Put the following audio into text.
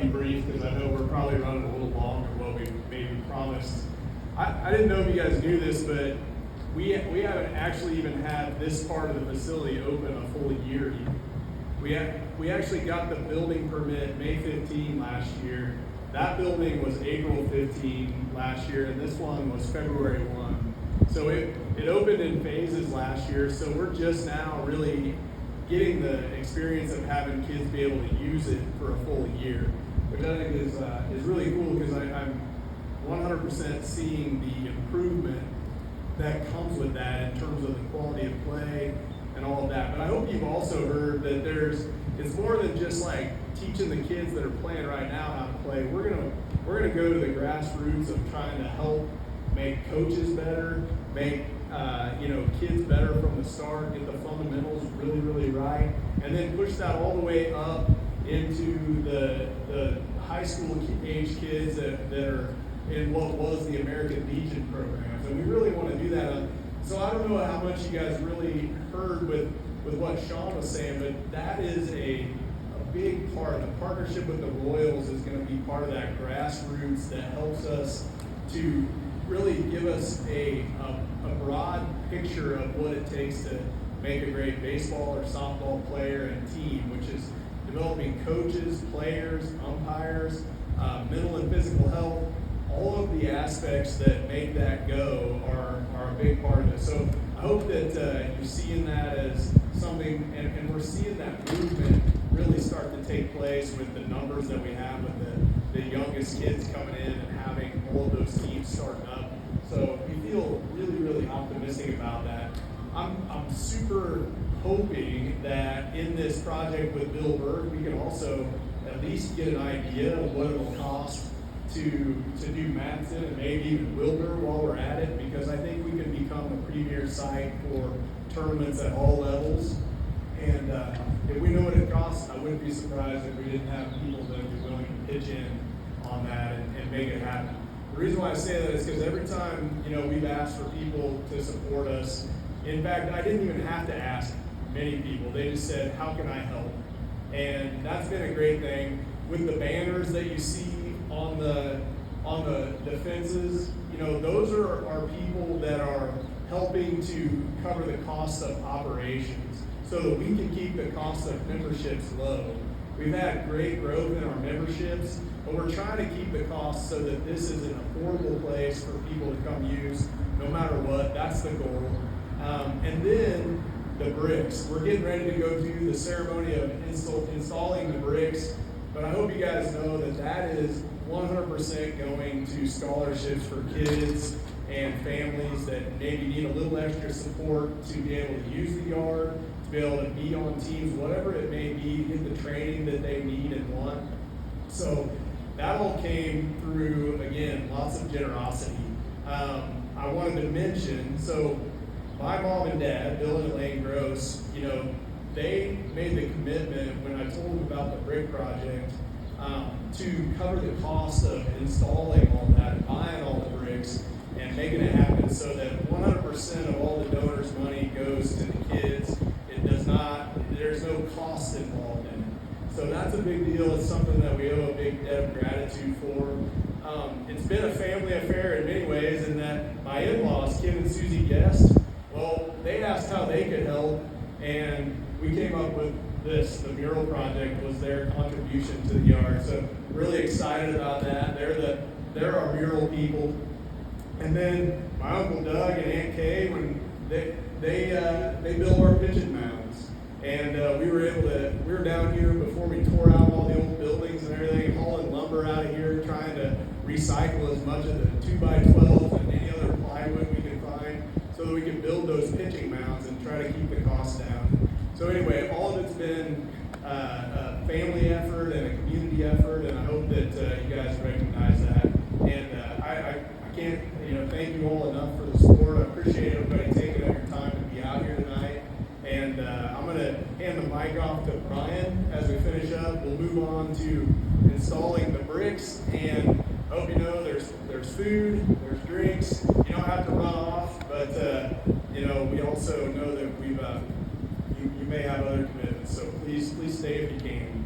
be brief because I know we're probably running a little long than what we maybe promised. I didn't know if you guys knew this, but we haven't actually even had this part of the facility open a full year yet. We actually got the building permit May 15 last year. That building was April 15 last year, and this one was February 1. So it opened in phases last year, so we're just now really getting the experience of having kids be able to use it for a full year, which I think is really cool because I'm 100% seeing the improvement that comes with that in terms of the quality of play and all of that. But I hope you've also heard that it's more than just like teaching the kids that are playing right now how to play. We're gonna go to the grassroots of trying to help make coaches better, make kids better from the start, get the fundamentals really, really right, and then push that all the way up into the high school age kids that are in what was the American Legion programs. And we really want to do that. So I don't know how much you guys really heard with what Sean was saying, but that is a big part. The partnership with the Royals is going to be part of that grassroots that helps us to really give us a broad picture of what it takes to make a great baseball or softball player and team, which is developing coaches, players, umpires, mental and physical health. All of the aspects that make that go are a big part of it. So I hope that you're seeing that as something, and we're seeing that movement really start to take place with the numbers that we have with the youngest kids coming in and having all of those teams starting up. So we feel really, really optimistic about that. I'm super hoping that in this project with Bill Berg, we can also at least get an idea of what it will cost to do Matteson and maybe even Wilbur while we're at it, because I think we can become a premier site for tournaments at all levels. And if we know what it costs, I wouldn't be surprised if we didn't have people that would be willing to pitch in on that and make it happen. The reason why I say that is because every time we've asked for people to support us, in fact, I didn't even have to ask many people. They just said, how can I help? And that's been a great thing. With the banners that you see on the fences, those are people that are helping to cover the cost of operations so that we can keep the cost of memberships low. We've had great growth in our memberships, but we're trying to keep the cost so that this is an affordable place for people to come use no matter what. That's the goal. And then the bricks. We're getting ready to go do the ceremony of installing the bricks, but I hope you guys know that is 100% going to scholarships for kids and families that maybe need a little extra support to be able to use the yard, to be able to be on teams, whatever it may be, get the training that they need and want. So that all came through, again, lots of generosity. I wanted to mention, so my mom and dad, Bill and Elaine Gross, they made the commitment when I told them about the brick project to cover the cost of installing all that, buying all the bricks, and making it happen so that 100% of all the donors' money goes to the kids. There's no cost involved in it. So that's a big deal. It's something that we owe a big debt of gratitude for. It's been a family affair in many ways in that my in-laws, Kim and Susie Guest, well, they asked how they could help, and we came up with this. The mural project was their contribution to the yard. So really excited about that. They're our mural people. And then my Uncle Doug and Aunt Kay, when they built our pigeon mounds. And we were down here before we tore out all the old buildings and everything, hauling lumber out of here, trying to recycle as much of the 2x12 and any other plywood we could find so that we could build those pitching mounds and try to keep the costs down. So anyway, all of it's been a family effort and a community effort, and I hope that you guys recognize that. And I can't thank you all enough for the support. I appreciate everybody taking up your time to be out here tonight. And I'm going to hand the mic off to Brian as we finish up. We'll move on to installing the bricks, and I hope you know there's food, there's drinks. You don't have to run off, but we also know that you may have other commitments. So please stay if you can.